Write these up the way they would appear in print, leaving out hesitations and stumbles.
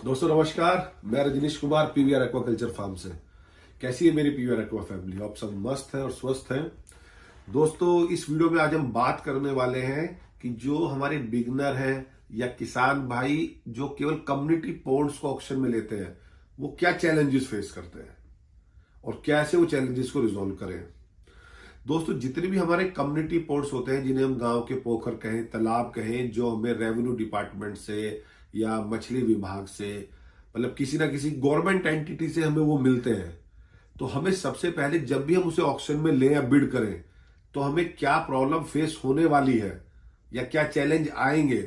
दोस्तों नमस्कार, मैं Rajneesh Kumar PVR aquaculture farm से। कैसी है मेरी पीवीआर एक्वा फैमिली? आप सब मस्त हैं और स्वस्थ हैं। दोस्तों इस वीडियो में आज हम बात करने वाले हैं कि जो हमारे बिगनर हैं या किसान भाई जो केवल कम्युनिटी पॉन्ड्स को ऑक्शन में लेते हैं, वो क्या चैलेंजेस फेस करते हैं और कैसे वो चैलेंजेस को रिजॉल्व करें। दोस्तों जितने भी हमारे कम्युनिटी पॉन्ड्स होते हैं, जिन्हें हम गांव के पोखर कहें, तालाब कहें, जो हमें रेवेन्यू डिपार्टमेंट से या मछली विभाग से, मतलब किसी ना किसी गवर्नमेंट एंटिटी से हमें वो मिलते हैं, तो हमें सबसे पहले जब भी हम उसे ऑक्शन में लें या बिड करें तो हमें क्या प्रॉब्लम फेस होने वाली है या क्या चैलेंज आएंगे,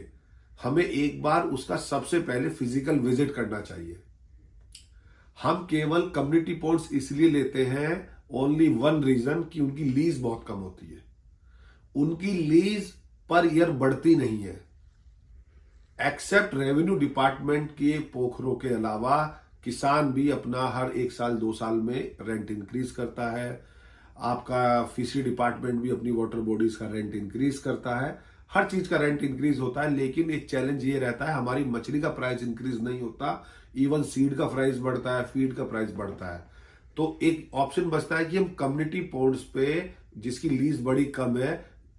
हमें एक बार उसका सबसे पहले फिजिकल विजिट करना चाहिए। हम केवल कम्युनिटी पॉन्ड्स इसलिए लेते हैं, ओनली वन रीजन, कि उनकी लीज बहुत कम होती है। उनकी लीज पर ईयर बढ़ती नहीं है। एक्सेप्ट रेवेन्यू डिपार्टमेंट के पोखरों के अलावा किसान भी अपना हर 1 साल 2 साल में रेंट इंक्रीज करता है। आपका फिशरी डिपार्टमेंट भी अपनी वाटर बॉडीज का रेंट इंक्रीज करता है। हर चीज का रेंट इंक्रीज होता है, लेकिन एक चैलेंज ये रहता है, हमारी मछली का प्राइस इंक्रीज नहीं होता। इवन सीड का प्राइस बढ़ता है, फीड का प्राइस बढ़ता है। तो एक ऑप्शन बचता है कि हम कम्युनिटी पॉन्ड्स पे, जिसकी लीज बड़ी कम है,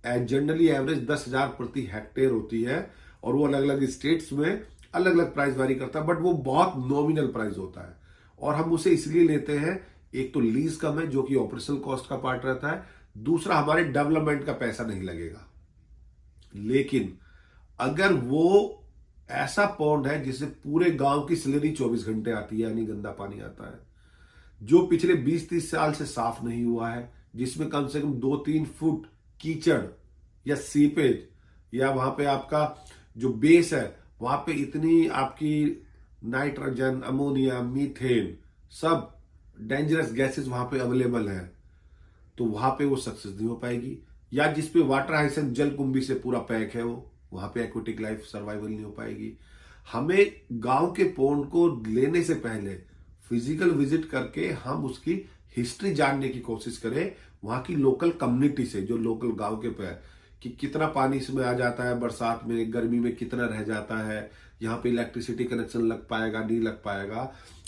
जनरली एवरेज 10,000 प्रति हेक्टेयर होती है, और वो अलग अलग स्टेट्स में अलग अलग प्राइस वारी करता है, बट वो बहुत नॉमिनल प्राइस होता है और हम उसे इसलिए लेते हैं, एक तो लीज कम है जो कि ऑपरेशनल कॉस्ट का पार्ट रहता है, दूसरा हमारे डेवलपमेंट का पैसा नहीं लगेगा। लेकिन अगर वो ऐसा पॉन्ड है जिससे पूरे गांव की स्लरी 24 घंटे आती है, यानी गंदा पानी आता है, जो पिछले 20-30 साल से साफ नहीं हुआ है, जिसमें कम से कम 2-3 फुट कीचड़ या सीपेज, या वहां पे आपका जो बेस है वहां पे इतनी आपकी नाइट्रोजन, अमोनिया, मीथेन, सब डेंजरस गैसेस वहां पे अवेलेबल है, तो वहां पे वो सक्सेस नहीं हो पाएगी। या जिसपे वाटर हाइसेंस जल कुंभी से पूरा पैक है, वो वहां पे एक्वेटिक लाइफ सर्वाइवल नहीं हो पाएगी। हमें गांव के पॉन्ड को लेने से पहले फिजिकल विजिट करके हम उसकी हिस्ट्री जानने की कोशिश करें, वहां की लोकल कम्युनिटी से, जो लोकल गांव के पे, कि कितना पानी इसमें आ जाता है, बरसात में, गर्मी में कितना रह जाता है, यहाँ पे इलेक्ट्रिसिटी कनेक्शन लग पाएगा नहीं लग पाएगा।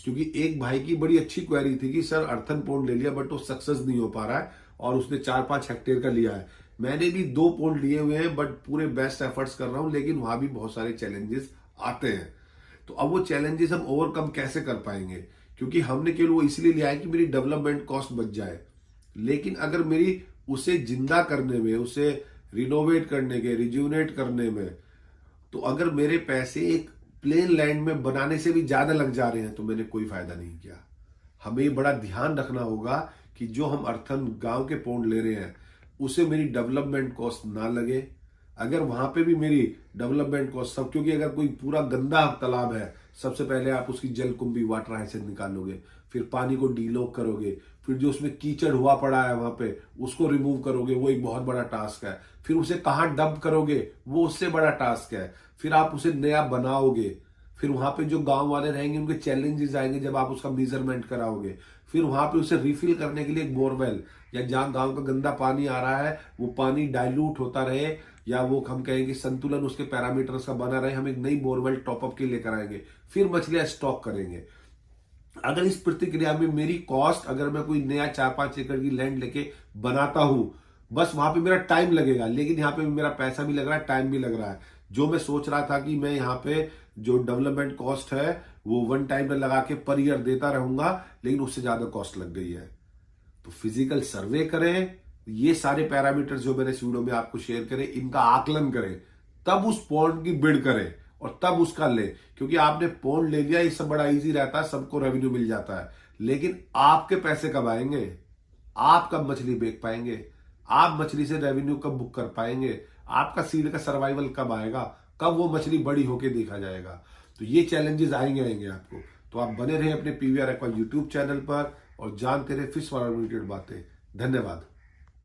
क्योंकि एक भाई की बड़ी अच्छी क्वेरी थी कि सर अर्थन पॉन्ड ले लिया बट वो सक्सेस नहीं हो पा रहा है, और उसने 4-5 हेक्टेयर का लिया है। मैंने भी 2 पॉन्ड लिए हुए हैं, बट पूरे बेस्ट एफर्ट्स कर रहा हूं, लेकिन वहां भी बहुत सारे चैलेंजेस आते हैं। तो अब वो चैलेंजेस हम ओवरकम कैसे कर पाएंगे? क्योंकि हमने केवल वो इसलिए लिया है कि मेरी डेवलपमेंट कॉस्ट बच जाए, लेकिन अगर मेरी उसे जिंदा करने में, उसे रिनोवेट करने के, रिज्यूनेट करने में, तो अगर मेरे पैसे एक प्लेन लैंड में बनाने से भी ज्यादा लग जा रहे हैं तो मैंने कोई फायदा नहीं किया। हमें बड़ा ध्यान रखना होगा कि जो हम अर्थन गांव के पॉन्ड ले रहे हैं उसे मेरी डेवलपमेंट कॉस्ट ना लगे। अगर वहां पे भी मेरी डेवलपमेंट कॉस्ट सब, क्योंकि अगर कोई पूरा गंदा तालाब है, सबसे पहले आप उसकी जल कुंभी वाटर हाइसेंस निकालोगे, फिर पानी को डीलॉक करोगे, फिर जो उसमें कीचड़ हुआ पड़ा है वहां पे उसको रिमूव करोगे, वो एक बहुत बड़ा टास्क है। फिर उसे कहां डंप करोगे, वो उससे बड़ा टास्क है। फिर आप उसे नया बनाओगे, फिर वहां पे जो गांव वाले रहेंगे उनके चैलेंजेस आएंगे जब आप उसका मेजरमेंट कराओगे। फिर वहां पे उसे रिफिल करने के लिए एक बोरवेल, या जहां गांव का गंदा पानी आ रहा है वो पानी डाइल्यूट होता रहे, या वो हम कहेंगे संतुलन उसके पैरामीटर्स का बना रहे, हम एक नई बोरवेल टॉपअप के लेकर आएंगे, फिर मछलियां स्टॉक करेंगे। अगर इस प्रतिक्रिया में मेरी कॉस्ट, अगर मैं कोई नया 4-5 एकड़ की लैंड लेके बनाता हूं, बस वहां पे मेरा टाइम लगेगा, लेकिन यहाँ पे मेरा पैसा भी लग रहा है, टाइम भी लग रहा है। जो मैं सोच रहा था कि मैं यहाँ पे जो डेवलपमेंट कॉस्ट है वो 1 टाइम में लगा के पर ईयर देता रहूंगा, लेकिन उससे ज्यादा कॉस्ट लग गई है। तो फिजिकल सर्वे करें, ये सारे पैरामीटर्स जो मैंने इस वीडियो में आपको शेयर करें, इनका आकलन करें, तब उस पॉन्ड की बिड करें और तब उसका ले। क्योंकि आपने पॉन्ड ले लिया, ये सब बड़ा इजी रहता है, सबको रेवेन्यू मिल जाता है, लेकिन आपके पैसे कब आएंगे? आप कब मछली बेच पाएंगे? आप मछली से रेवेन्यू कब बुक कर पाएंगे? आपका सीड का सर्वाइवल कब आएगा? कब वो मछली बड़ी होके देखा जाएगा? तो ये चैलेंजेस आएंगे आपको। तो आप बने रहे अपने पीवीआर एक्वा यूट्यूब चैनल पर और जानते रहे फिश वाला रिलेटेड बातें। धन्यवाद।